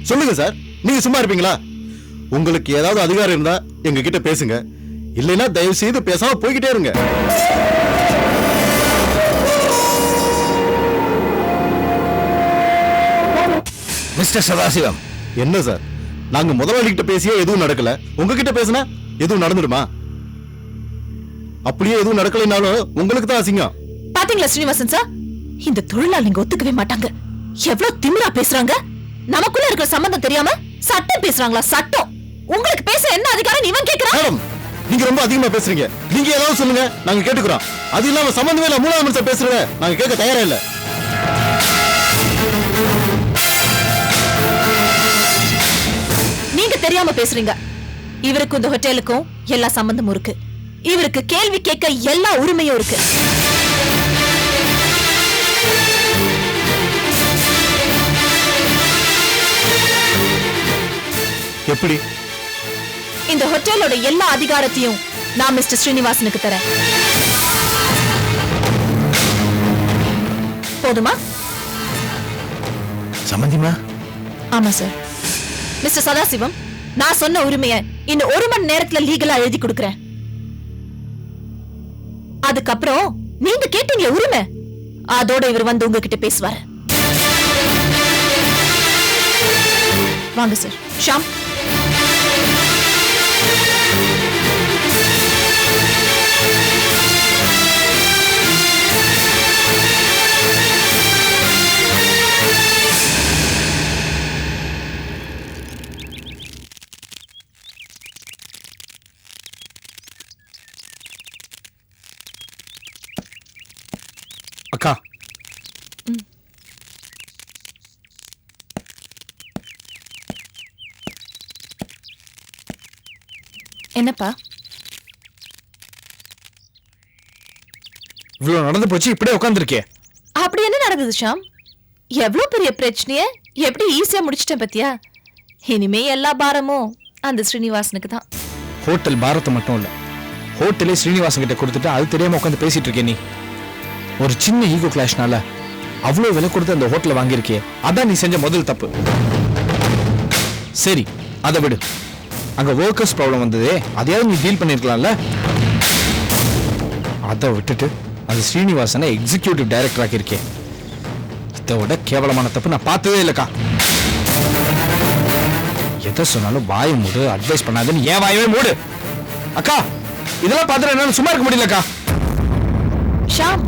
சொல்லுங்க சார், நீங்க சும்மா இருப்பீங்களா? உங்களுக்கு ஏதாவது அதிகாரம் இருந்தா எங்க கிட்ட பேசுங்க, இல்லைன்னா தயவு செய்து பேசாம போய்கிட்டே இருங்க. மிஸ்டர் சதாசிவம். என்ன சார், நாங்க முதலாளி கிட்ட பேசியே எதுவும் நடக்கல, உங்ககிட்ட பேசினா எதுவும் நடந்துடுமா? அப்படியே எதுவும் நடக்கலைனாலும் உங்களுக்கு தான் அசிங்கம். பாத்தீங்களா ஸ்ரீனிவாசன் சார், இந்த தொழிலாளிங்க ஒத்துக்கவே மாட்டாங்க. எவ்வளவு திமிரா பேசுறாங்க. நமக்குள்ள இருக்கிற சம்பந்தம் தெரியாம சட்டம் பேசுறாங்களா? சட்டம். உங்களுக்கு பேச என்ன அதிகாரம் இவன் கேக்குறான்? மேடம், நீங்க ரொம்ப அதிகமா பேசுறீங்க. நீங்க ஏதாவது சொல்லுங்க, நாங்க கேட்டுக்கிறோம். அது இல்லாம சம்பந்தமே இல்ல மூணாவது மனுஷன் பேசுறத நாங்க கேட்க தயாரா இல்ல. நீங்க தெரியாம பேசுறீங்க. இவருக்கு இந்த ஹோட்டலுக்கும் எல்லா சம்பந்தமும் இருக்கு. இவருக்கு கேள்வி கேட்க எல்லா உரிமையும் இருக்கு. எப்படி? இந்த ஹோட்டலோட எல்லா அதிகாரத்தையும் நான் மிஸ்டர் ஸ்ரீனிவாசனுக்கு தரேன். போதுமா? சம்பந்திமா? ஆமா சார். மிஸ்டர் சதாசிவம், நான் சொன்ன உரிமையை இன்னும் 1 மணி நேரத்துல லீகலா எழுதி கொடுக்கறேன். அதுக்கப்புறம் நீங்க கேட்டீங்க உரிமை, அதோட இவர் வந்து உங்ககிட்ட பேசுவாரு. வாங்க சார். ஷாம், அக்கா, என்னப்பா? இவ்வளவு நடந்து போச்சு, இப்படியே உட்கார்ந்துருக்கே. அப்படி என்ன நடந்தது ஷாம்? எவ்வளவு பெரிய பிரச்சனைய எப்படி ஈஸியா முடிச்சிட்டேன் பத்தியா? இனிமே எல்லா பாரமும் அந்த ஸ்ரீனிவாசனுக்கு தான். ஹோட்டல் பாரத்தை மட்டும் இல்ல, ஹோட்டலே ஸ்ரீனிவாசன் கிட்ட கொடுத்துட்டு அது தெரியாம உட்காந்து பேசிட்டு இருக்கே நீ. ஒரு சின்ன ஈகோ கிளாஷ்னால அவ்வளவு விலை கொடுத்து அந்த ஹோட்டலை வாங்கியிருக்கே, அதான் நீ செஞ்ச முதல் தப்பு. சரி, அதை விடு. அங்க ஒர்க்கர்ஸ் ப்ராப்ளம் வந்ததே, அதையாவது நீ டீல் பண்ணிருக்கலாம்ல. அதை விட்டுட்டு அது ஸ்ரீனிவாசனை எக்ஸிக்யூட்டிவ் டைரக்டர் ஆக்கியிருக்கேன். இதை விட கேவலமான தப்பு நான் பார்த்ததே இல்லக்கா. எதை சொன்னாலும் வாயை மூடு, அட்வைஸ் பண்ணாதுன்னு ஏன் வாயவே மூடு. அக்கா, இதெல்லாம் பார்த்துட்டு என்னால சும்மா இருக்க முடியலக்கா. ஷாம்,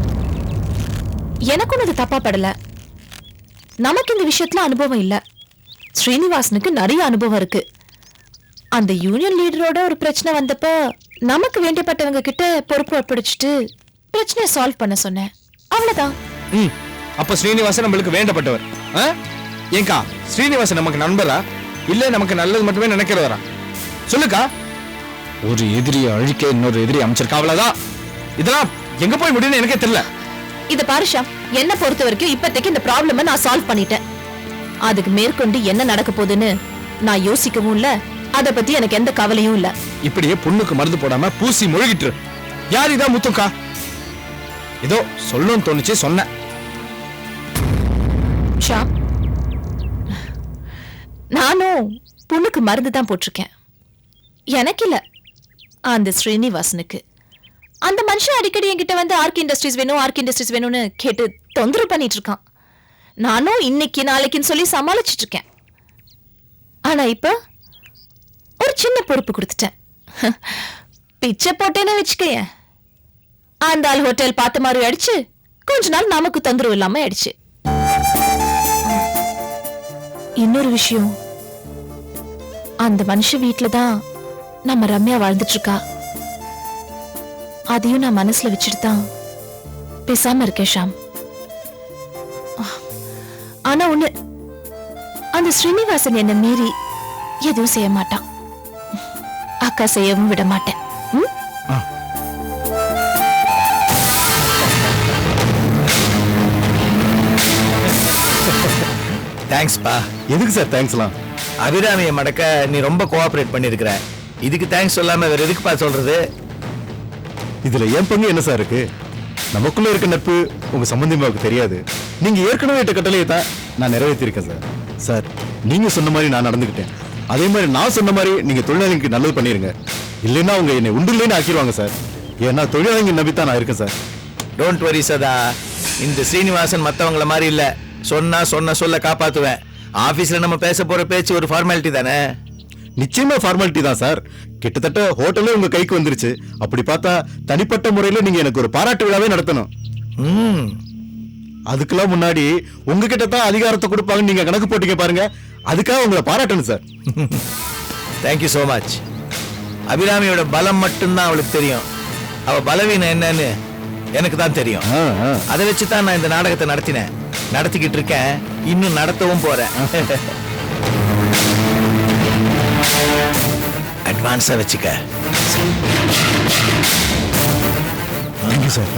எனக்கும் இது தப்பா படல. நமக்கு இந்த விஷயத்துல அனுபவம் இல்ல, ஸ்ரீனிவாசனுக்கு நிறைய அனுபவம் இருக்கு. அந்த யூனியன் லீடரோட ஒரு பிரச்சனை வந்தப்ப நமக்கு வேண்டியப்பட்டவங்க கிட்ட பொறுப்பு ஒப்படைச்சிட்டு பிரச்சனையை சால்வ் பண்ண சொன்னேன். அவ்வளவுதான். அப்ப ஸ்ரீனிவாசன் நம்மளுக்கு வேண்டப்பட்டவர். ஏங்கா, ஸ்ரீனிவாசன் நமக்கு நண்பரா இல்ல நமக்கு நல்லது மட்டுமே நினைக்கிறவரா? சொல்லுக்கா. ஒரு எதிரியை அழிக்க இன்னொரு எதிரி அமைச்சிருக்கா, அவ்வளவுதான். இதெல்லாம் எங்க போய் முடியும்னு எனக்கே தெரியல. இத பாரு ஷாம், என்ன பொறுத்த வரைக்கும் இப்போதைக்கு இந்த ப்ராப்ளமை நான் சால்வ் பண்ணிட்டேன். அதுக்கு மேற்கொண்டு என்ன நடக்க போகுதுன்னு நான் யோசிக்கவும் இல்ல, அத பத்தி எனக்கு எந்த கவலையும் இல்ல. இப்படியே பொண்ணுக்கு மருந்து போடாம பூசி முழுகிட்டு. யார் இதா முத்துக்கா? ஏதோ சொல்லணும்னு தோணுச்சு, சொன்னேன். ஷாம், நானும் பொண்ணுக்கு மருந்து தான் போட்டிருக்கேன். எனக்கு இல்ல, அந்த ஸ்ரீனிவாசனுக்கு. அந்த மனுஷன் அடிக்கடி என்கிட்ட வந்து ஆர்க் இண்டஸ்ட்ரீஸ் வேணும், ஆர்க் இண்டஸ்ட்ரீஸ் வேணும்னு கேட்டு தொந்தரவு பண்ணிட்டு இருக்கான். நானும் இன்னைக்கு நாளைக்குன்னு சொல்லி சமாளிச்சிட்டு இருக்கேன். ஆனா இப்ப ஒரு சின்ன பொறுப்பு கொடுத்துட்டேன். பிச்சை போட்டேன்னு வச்சுக்கைய, அந்த ஆள் ஹோட்டல் பார்த்த மாதிரி ஆயிடுச்சு. கொஞ்ச நாள் நமக்கு தொந்தரவு இல்லாம ஆயிடுச்சு. இன்னொரு விஷயம், அந்த மனுஷ வீட்டுலதான் நம்ம ரம்யா வாழ்ந்துட்டு இருக்கா. அதையும் நான் மனசுல வச்சுட்டு தான் பேசாம இருக்கேன் ஷாம். ஆனா ஒண்ணு, அந்த ஸ்ரீனிவாசன் என்ன மீறி எதுவும் செய்ய மாட்டான். அக்கா செய்யவும் விட மாட்டேன். தேங்க்ஸ் பா. எதுக்கு சார் தேங்க்ஸ்லாம்? அபிராமியை மடக்க நீ ரொம்ப கோஆபரேட் பண்ணிருக்கிற. இதுக்கு தேங்க்ஸ் சொல்லாம வேற எதுக்குப்பா சொல்றது? இதுல என் பங்கு என்ன சார் இருக்கு? நமக்குள்ள இருக்க நட்பு உங்க சம்பந்தியமாவுக்கு தெரியாது. நீங்க ஏற்கனவே இட்ட கட்டளையை தான் நான் நிறைவேற்றிருக்கேன் சார். சார், நீங்க சொன்ன மாதிரி நான் நடந்துக்கிட்டேன். அதே மாதிரி நான் சொன்ன மாதிரி நீங்க தொழிலாளிக்கு நல்லது பண்ணிருங்க. இல்லைன்னா அவங்க என்னை உண்டுலேன்னு ஆக்கிடுவாங்க சார். ஏன்னா தொழிலாளிங்க நம்பித்தான் நான் இருக்கேன் சார். டோன்ட் வரி சதா. இந்த ஸ்ரீனிவாசன் மத்தவங்கள மாதிரி இல்ல. சொன்ன சொல்ல காப்பாத்துவேன். ஆபீஸ்ல நம்ம பேச போற பேச்சு ஒரு ஃபார்மாலிட்டி தானே. நிச்சயமா ஃபார்மாலிட்டி தான் சார். கிட்டத்தட்ட ஹோட்டலே உங்க கைக்கு வந்துருச்சு. அப்படி பார்த்தா தனிப்பட்ட முறையில நீங்க எனக்கு ஒரு பாராட்டு விழாவே நடத்தணும். அதுக்கெல்லாம் முன்னாடி உங்ககிட்ட தான் அதிகாரத்தை கொடுப்பாங்கன்னு நீங்க கணக்கு போட்டீங்க பாருங்க. அதுக்காக உங்களை பாராட்டணும் சார். Thank you so much. அபிராமியோட பலம் மட்டும்தான் அவளுக்கு தெரியும். அவ பலவீனம் என்னன்னு எனக்கு தான் தெரியும். அதை வச்சு தான் நான் இந்த நாடகத்தை நடத்திக்கிட்டு இருக்கேன். இன்னும் நடத்தவும் போறேன். அட்வான்ஸா வச்சுக்க. Thank you sir.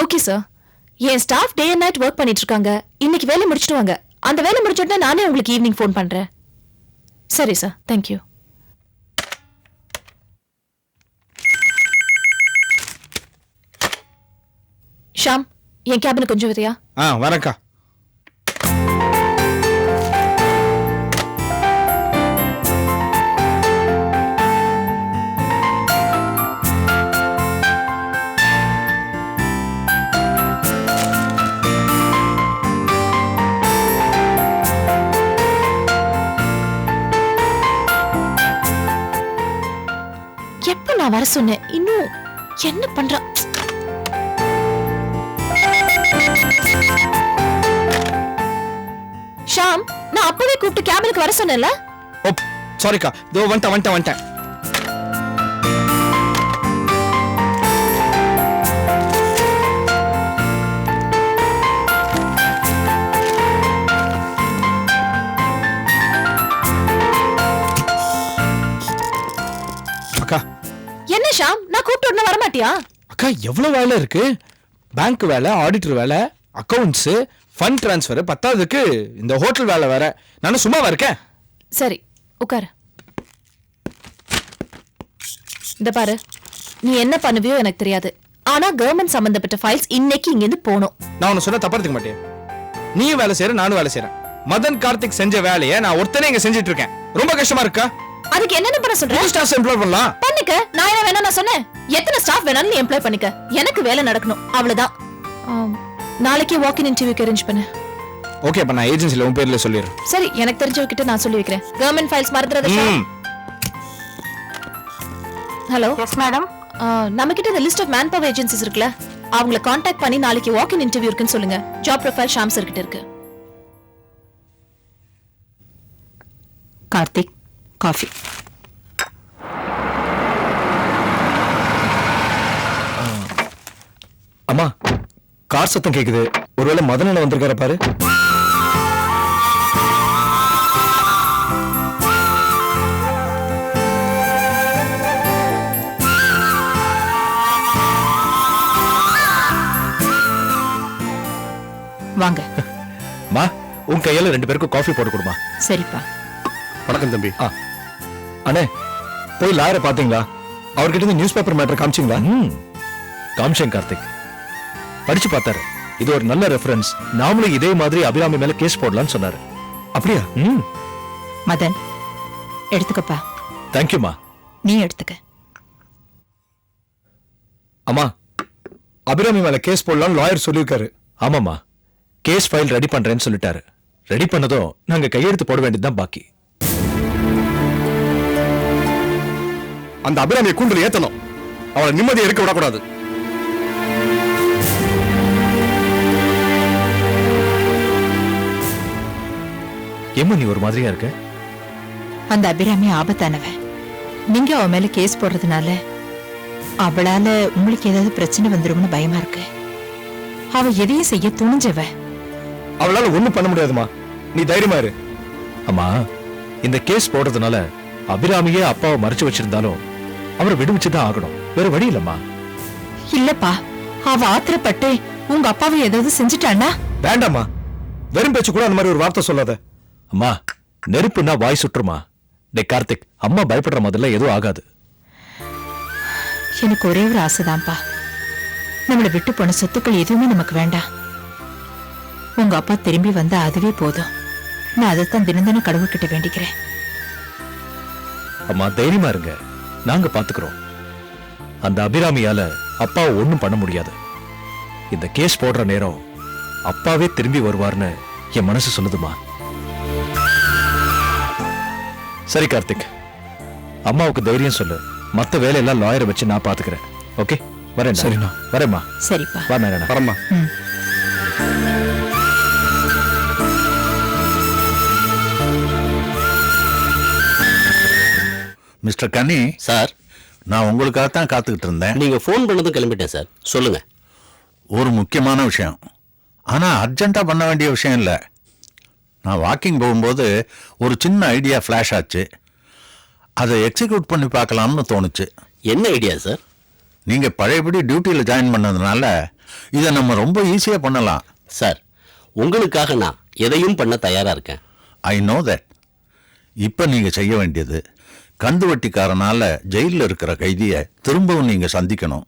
Okay sir. N staff day and night work பண்ணிட்டு இருக்காங்க. இன்னைக்கு வேலை முடிச்சிடுவாங்க. அந்த வேலை முடிச்சிட்டா நானே உங்களுக்கு ஈவினிங் ஃபோன் பண்றேன். சரி சார், தேங்க்யூ. ஷாம், என் கேபின் கொஞ்சம் வரியா? வரேன்க்கா. எப்ப நான் வர சொன்னேன், இன்னும் என்ன பண்றா? ஷாம், நான் அப்பவே கூப்பிட்டு கேபினுக்கு வர சொன்னேன்ல. ஓ சாரிக்கா, இதோ வந்துட்டேன். அக்கா. என்ன ஷாம், நான் கூப்பிட்டு உடனே வர மாட்டியா? அக்கா எவ்வளவு வேலை இருக்கு. பேங்க் வேலை, ஆடிட்டர் வேலை, அக்கவுண்ட்ஸ், ஃபண்ட் டிரான்ஸ்ஃபர், பத்தாவதுக்கு இந்த ஹோட்டல் வேலை வேற. நானும் சும்மாவா இருக்கேன். சரி உட்காரு. இந்த பாரு, நீ என்ன பண்ணுவியோ எனக்கு தெரியாது. ஆனா கவர்மெண்ட் சம்பந்தப்பட்ட ஃபைல்ஸ் இன்னைக்கு இங்க இருந்து போணும். நான் உன்னை சொன்ன தப்பா எடுத்துக்க மாட்டேன். நீயும் வேலை செய்யற, நானும் வேலை செய்யறேன். மதன் கார்த்திக் செஞ்ச வேலையை நான் ஒருத்தனே இங்க செஞ்சுட்டு இருக்கேன். ரொம்ப கஷ்டமா இருக்கா? அதுக்கு என்னென்ன பண்ண சொல்றேன்? ஸ்டாஃப் எம்ப்ளாய் பண்ணலாம். பண்ணிக்க. நான் என்ன வேணா நான் சொன்னேன். எத்தனை ஸ்டாஃப் வேணாலும் நீ எம்ப்ளாய் பண்ணிக்க. எனக்கு வேலை நடக்கணும், அவ்வளவுதான். நாளைக்கு வாக் இன் இன்டர்வியூக்கு அரேஞ்ச் பண்ணு. ஓகே, அப்ப நான் ஏஜென்சில உன் பேர்ல சொல்லிடுறேன். சரி, எனக்கு தெரிஞ்சவங்க கிட்ட நான் சொல்லி வைக்கிறேன். கவர்மெண்ட் ஃபைல்ஸ் மறந்துடாத. ஹலோ. Yes madam. நம்ம கிட்ட இந்த list of manpower agencies இருக்குல, அவங்கள காண்டாக்ட் பண்ணி நாளைக்கு வாக் இன் இன்டர்வியூ இருக்குன்னு சொல்லுங்க. ஜாப் ப்ரொஃபைல் ஷாம் சார் கிட்ட இருக்கு. கார்த்திக், காஃபி. அம்மா, கார் சத்தம் கேக்குது. ஒருவேளை மதன வந்திருக்கார பாரு. வாங்க. மா, உன் கையால 2 பேருக்கும் காஃபி போட்டு கொடுமா. சரிப்பா. வணக்கம் தம்பி. அண்ணே, போய் லாயரை பாத்தீங்களா? அவர்கிட்ட இருந்து நியூஸ் பேப்பர் மேட்டர் காமிச்சிங்களா? காமிச்சேன் கார்த்திக். படிச்சு பார்த்தாரு. இது ஒரு நல்ல ரெஃபரன்ஸ். நாமளும் இதே மாதிரி அபிராமி மேல கேஸ் போடலாம்னு சொன்னாரு. அப்படியா? மதன், எடுத்துக்கப்பா. தேங்க்யூமா. நீ எடுத்துக்க. அம்மா, அபிராமி மேல கேஸ் போடலாம் லாயர் சொல்லியிருக்காரு. ஆமாமா, கேஸ் ஃபைல் ரெடி பண்றேன்னு சொல்லிட்டாரு. ரெடி பண்ணதும் நாங்க கையெழுத்து போட வேண்டியதுதான் பாக்கி. அந்த அபிராமியை கூண்டில் ஏத்தணும். அவளை நிம்மதியை இருக்க விடக்கூடாது. ஏமா நீ ஒரு மாதிரியா இருக்க? அந்த அபிராமி ஆபத்தானவ. நீங்க அவ மேல கேஸ் போடுறதுனால அவளால உங்களுக்கு ஏதாவது பிரச்சனை வந்துரும்னு பயமா இருக்கு. அவ எதையும் செய்ய துணிஞ்சவ. அவளால ஒண்ணும் பண்ண முடியாதுமா, நீ தைரியமா இரு. அம்மா, இந்த கேஸ் போடுறதுனால அபிராமியே அப்பாவை மறைச்சு வச்சிருந்தாலும் அவரை விடுவிச்சுதான் ஆகணும். வேற வழி இல்லம்மா. இல்லப்பா, அவ ஆத்திரப்பட்டு உங்க அப்பாவை ஏதாவது செஞ்சுட்டானா? வேண்டாமா, வெறும் பேச்சு கூட அந்த மாதிரி ஒரு வார்த்தை சொல்லாத. அம்மா, நெருப்புன்னா வாய் சுற்றுமா. டே கார்த்திக், அம்மா பயப்படுற மாதிரில எதுவும் ஆகாது. எனக்கு ஒரே ஒரு ஆசைதான்ப்பா, நம்மளை விட்டு போன சொத்துக்கள் எதுவுமே நமக்கு வேண்டாம். உங்க அப்பா திரும்பி வந்தா அதுவே போதும். நான் அதைத்தான் தினம் தினம் கடவுள்கிட்ட வேண்டிக்கிறேன். அம்மா தைரியமா இருங்க, நாங்க பாத்துக்கிறோம். அந்த அபிராமியால அப்பாவை ஒண்ணும் பண்ண முடியாது. இந்த கேஸ் போடுற நேரம் அப்பாவே திரும்பி வருவார்னு என் மனசு சொல்லுதுமா. சரி கார்த்திக், அம்மாவுக்கு தைரியம் சொல்லு. மத்த வேலையெல்லாம் லாயரை வச்சு நான் பாத்துக்கிறேன். ஓகே, வரேன். சரிண்ணா, வரேம்மா. சரிப்பா, வா நாராயணா. வரம்மா. ம். மிஸ்டர் கன்னி சார், நான் உங்களுக்காக தான் காத்துக்கிட்டு இருந்தேன். நீங்க ஃபோன் பண்ணதும் கிளம்பிட்டேன் சார். சொல்லுங்க. ஒரு முக்கியமான விஷயம், ஆனால் அர்ஜென்ட்டாக பண்ண வேண்டிய விஷயம் இல்லை. நான் வாக்கிங் போகும்போது ஒரு சின்ன ஐடியா ஃப்ளாஷ் ஆச்சு. அதை எக்ஸிக்யூட் பண்ணி பார்க்கலாம்னு தோணுச்சு. என்ன ஐடியா சார்? நீங்கள் பழையபடி டியூட்டியில் ஜாயின் பண்ணதுனால இதை நம்ம ரொம்ப ஈஸியாக பண்ணலாம். சார், உங்களுக்காக நான் எதையும் பண்ண தயாரா இருக்கேன். I know that. இப்போ நீங்கள் செய்ய வேண்டியது, கந்து வட்டிக்காரனால ஜெயிலில் இருக்கிற கைதியை திரும்பவும் நீங்கள் சந்திக்கணும்.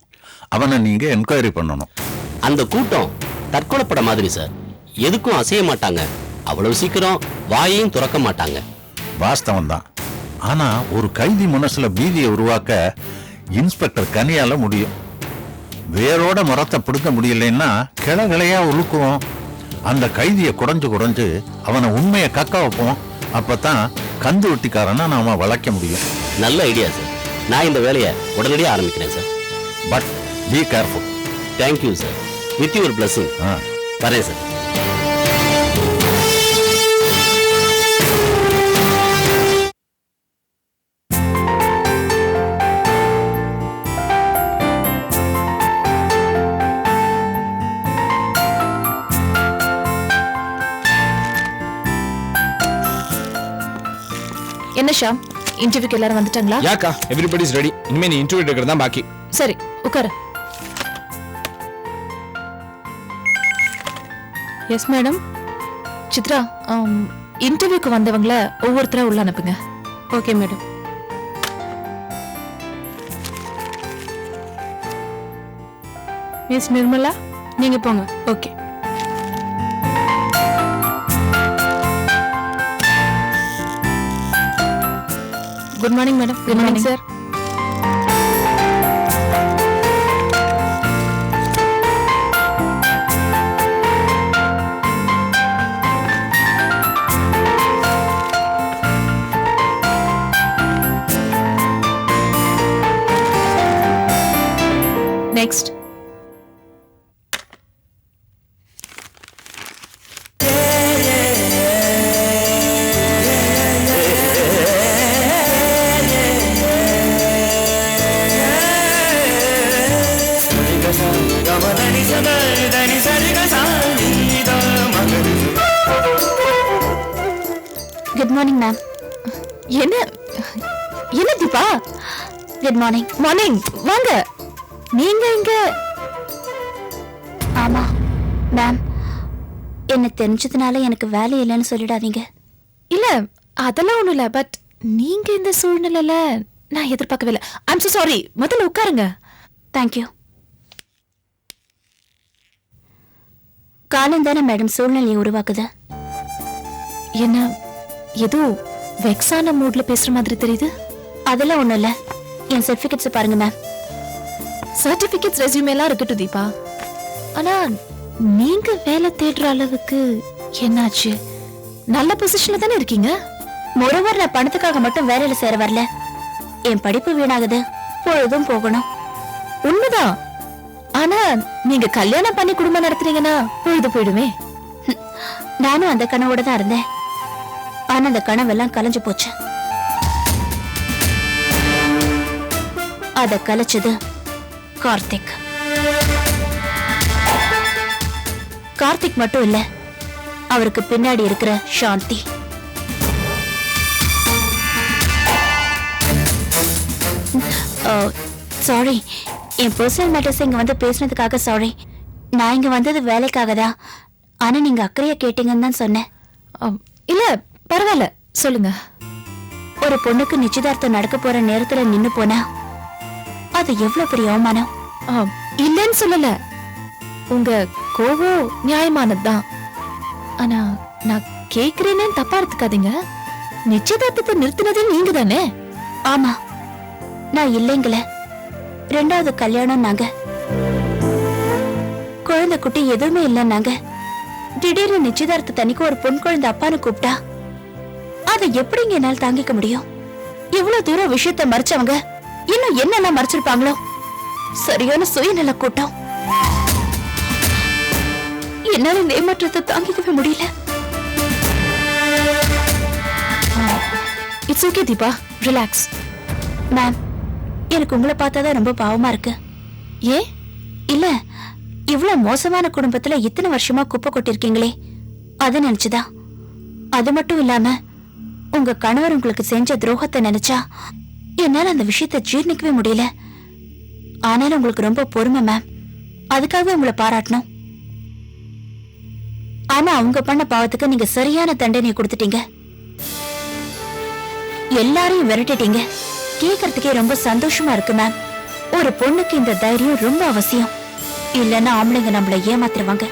அவனை நீங்கள் என்கொயரி பண்ணணும். அந்த கூட்டம் தற்கொலைப்பட மாதிரி சார். எதுக்கும் அசைய மாட்டாங்க. அவ்வளவு சீக்கிரம் வாயையும் துறக்க மாட்டாங்க. வாஸ்தவம் தான். ஆனால் ஒரு கைதி மனசில் பீதியை உருவாக்க இன்ஸ்பெக்டர் கனியால முடியும். வேரோட மரத்தை பிடுங்க முடியலைன்னா கிளைகளையா உழுக்குவோம். அந்த கைதியை குறைஞ்சு அவனை உண்மையை கக்க வைப்போம். அப்பதான் கந்து வெட்டிக்காரனா நாம வளைக்க முடியும். நல்ல ஐடியா சார். நான் இந்த வேலையை உடனடியாக ஆரம்பிக்கிறேன் sir. But be careful. Thank you sir. With your blessing. வரேன் சார். என்ன ஷாம், இன்டர்வியூக்கு எல்லாரும் வந்துட்டாங்களா? யாக்கா, எவ்ரிபடி இஸ் ரெடி. இனிமே நீ இன்டர்வியூ எடுக்கிறது தான் பாக்கி. சரி, உட்காரு. Yes madam. சித்ரா, இன்டர்வியூக்கு வந்தவங்கள ஒவ்வொருத்தரா உள்ள அனுப்புங்க. Okay madam. மிஸ் நிர்மலா, நீங்க போங்க. Okay. Good morning madam. Good morning sir. Next. Good morning ma'am. என்ன என்ன தீபா? Good morning. மார்னிங். வாங்க. நீங்க இங்க? ஆமா மேம், என்ன தெரிஞ்சதுனால எனக்கு வேலை இல்லைன்னு சொல்லிடாதீங்க. இல்ல, அதெல்லாம் ஒண்ணும் இல்ல. பட் நீங்க இந்த சூழ்நிலையில நான் எதிர்பார்க்கவே இல்லை. I'm so sorry. முதல்ல உட்காருங்க. தேங்க்யூ. காலம் தானே மேடம் சூழ்நிலையை உருவாக்குது. என்ன ஏதோ வெக்ஸான மூட்ல பேசுற மாதிரி தெரியுது. அதெல்லாம் ஒண்ணும் இல்ல. என் சர்டிபிகேட்ஸ் பாருங்க மேம். சர்டிபிகேட்ஸ், ரெஸ்யூமே எல்லாம் இருக்கட்டும் தீபா. ஆனா நீங்க வேலை தேடுற அளவுக்கு என்னாச்சு? நல்ல பொசிஷன்ல தானே இருக்கீங்க. மொரவர் நான் பணத்துக்காக மட்டும் வேலையில சேர வரல. என் படிப்பு வீணாகுது, பொழுதும் போகணும். உண்மைதான். ஆனா நீங்க கல்யாணம் பண்ணி குடும்பம் நடத்துறீங்கன்னா பொழுது போயிடுமே. நானும் அந்த கனவோட தான் இருந்தேன். ஆனா அந்த கனவெல்லாம் கலைஞ்சு போச்சு. அத கலைச்சது கார்த்திக். கார்த்திக் மட்டும் இல்ல, அவருக்கு பின்னாடி இருக்கிற சாந்தி. சாரி, என் பர்சனல் மேட்டர்ஸ் இங்க வந்து பேசுனதுக்காக சாரி. நான் இங்க வந்தது வேலைக்காக தான். ஆனா நீங்க அக்கறையா கேட்டீங்கன்னு தான் சொன்னேன். இல்ல, பரவாயில்ல, சொல்லுங்க. ஒரு பொண்ணுக்கு நிச்சயதார்த்தம் நடக்க போற நேரத்துல நின்னு போனா அது எவ்வளவு பெரிய அவமானம். இல்லைன்னு சொல்லல, உங்க கோவம் நியாயமானதுதான். ஆனா நான் கேக்குறேன்னு தப்பா எடுத்துக்காதீங்க. நிச்சயதார்த்தத்தை நிறுத்தினதே நீங்க தானே? ஆமா, நான் இல்லைங்கள. 2வது கல்யாணம் நாங்க. குழந்தை குட்டி எதுவுமே இல்ல நாங்க. திடீர்னு நிச்சயதார்த்த தனிக்கு ஒரு பொன் குழந்தை அப்பான்னு கூப்பிட்டா அதை எப்படிங்க என்னால் தாங்கிக்க முடியும்? இவ்வளவு தூரம் விஷயத்த மறைச்சவங்க இன்னும் என்னெல்லாம் மறைச்சிருப்பாங்களோ? சரியான சுயநல கூட்டம். என்னால இந்த ஏமாற்றத்தை தாங்கிக்கவே முடியல. It's okay Deepa, relax. Ma'am, எனக்கு உங்களை பார்த்தாதான் ரொம்ப பாவமா இருக்கு. ஏன்? இல்ல, இவ்வளவு மோசமான குடும்பத்துல இத்தனை வருஷமா குப்பை கொட்டிருக்கீங்களே, அத நினைச்சுதா. அது மட்டும் இல்லாம உங்க கணவர் உங்களுக்கு செஞ்ச துரோகத்தை நினைச்சா என்னால அந்த விஷயத்தை ஜீர்ணிக்கவே முடியல. ஆனாலும் உங்களுக்கு ரொம்ப பொறுமை மேம், அதுக்காகவே உங்களை பாராட்டணும். ஆனா அவங்க பண்ண பாவத்துக்கு நீங்க சரியான தண்டனை கொடுத்துட்டீங்க. எல்லாரையும் விரட்டிட்டீங்க. கேட்கறதுக்கே ரொம்ப சந்தோஷமா இருக்கு மேம். ஒரு பொண்ணுக்கு இந்த தைரியம் ரொம்ப அவசியம். இல்லன்னா ஆம்பளைங்க நம்மள ஏமாத்துருவாங்க.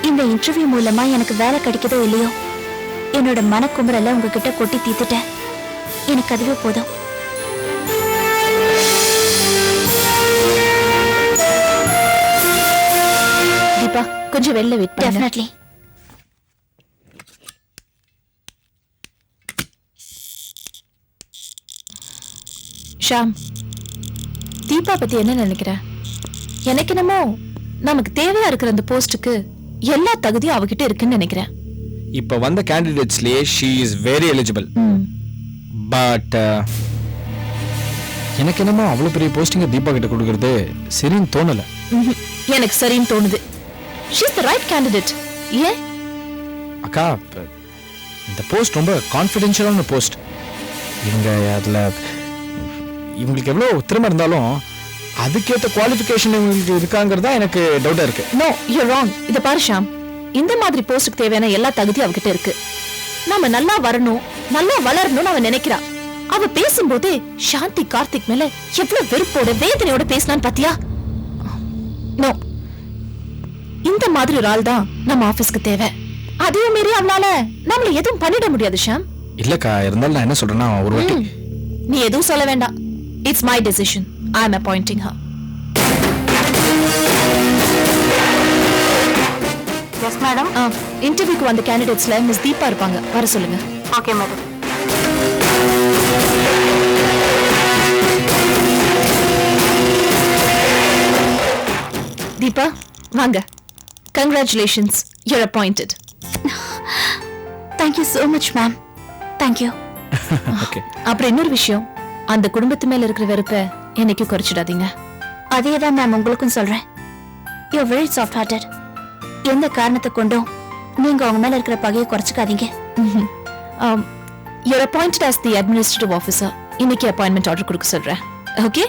இந்த இன்டர்வியூ மூலமா எனக்கு வேலை கிடைக்குதோ இல்லையோ, என்னோட மனக்குமுறல உங்ககிட்ட கொட்டி தீத்துட்டேன். எனக்கு அதுவே போதும். தீபா, கொஞ்சம் வெளில வெயிட் பண்ணு. டெஃபினெட்லி. ஷாம், தீபா பத்தி என்ன நினைக்கிற? எனக்கு என்னமோ நமக்கு தேவையா இருக்கிற அந்த போஸ்டுக்கு எல்லா தகுதியும் அவகிட்ட இருக்குன்னு நினைக்கிறேன். இப்ப வந்த கேண்டிடேட்ஸ்லயே she is very eligible. But எனக்கு என்னமோ அவ்வளவு பெரிய போஸ்டிங்க தீபா கிட்ட கொடுக்கறது சரின்னு தோணல. எனக்கு சரின்னு தோணுது. She is the right candidate. ஏன்? அக்கா, இந்த போஸ்ட் ரொம்ப கான்ஃபிடென்ஷியலான போஸ்ட். இவங்க அதுல இவங்களுக்கு எவ்வளவு திறமை இருந்தாலும் அதுக்கேற்ற குவாலிஃபிகேஷன் இவங்களுக்கு இருக்காங்கிறதா எனக்கு டவுட்டா இருக்கு. No, you wrong. இத பாரு ஷாம், இந்த மாதிரி போஸ்டுக்கு தேவையான எல்லா தகுதியும் அவகிட்ட இருக்கு. நாம நல்லா வரணும், நல்லா வளரணும்னு அவ நினைக்கிறா. அவ பேசும்போதே சாந்தி கார்த்திக் மேல எவ்வளவு வெறுப்போட வேதனையோட பேசினான்னு பாத்தியா? நோ, இந்த மாதிரி ஒரு ஆள் தான் நம்ம ஆபீஸ்க்கு தேவை. அதே மீறி அவளால நம்மள எதுவும் பண்ணிட முடியாது ஷாம். இல்லக்கா, இருந்தாலும் நான் என்ன சொல்றேன்னா ஒரு வாட்டி நீ எதுவும் சொல்ல வேண்டாம். It's my decision. I'm appointing her. Yes, madam. இன்டர்வியூக்கு வந்த கேண்டிடேட்ஸ்ல மிஸ் தீபா இருப்பாங்க, வர சொல்லுங்க. Okay, madam. தீபா, வாங்க. Congratulations, you're appointed. Thank you so much, ma'am. Thank you. Okay. அப்புறம் இன்னொரு விஷயம், அந்த குடும்பத்து மேல இருக்கிற வெறுப்பை என்னைக்கு குறைச்சிடாதீங்க. அதேதான் மேம் உங்களுக்கும் சொல்றேன். You are very soft hearted. எந்த காரணத்தை கொண்டும் நீங்க அவங்க மேல இருக்கிற பகையை குறைச்சிக்காதீங்க. You're appointed as the administrative officer. இன்னைக்கு அப்பாயின்மெண்ட் ஆர்டர் கொடுக்க சொல்றேன். ஓகே?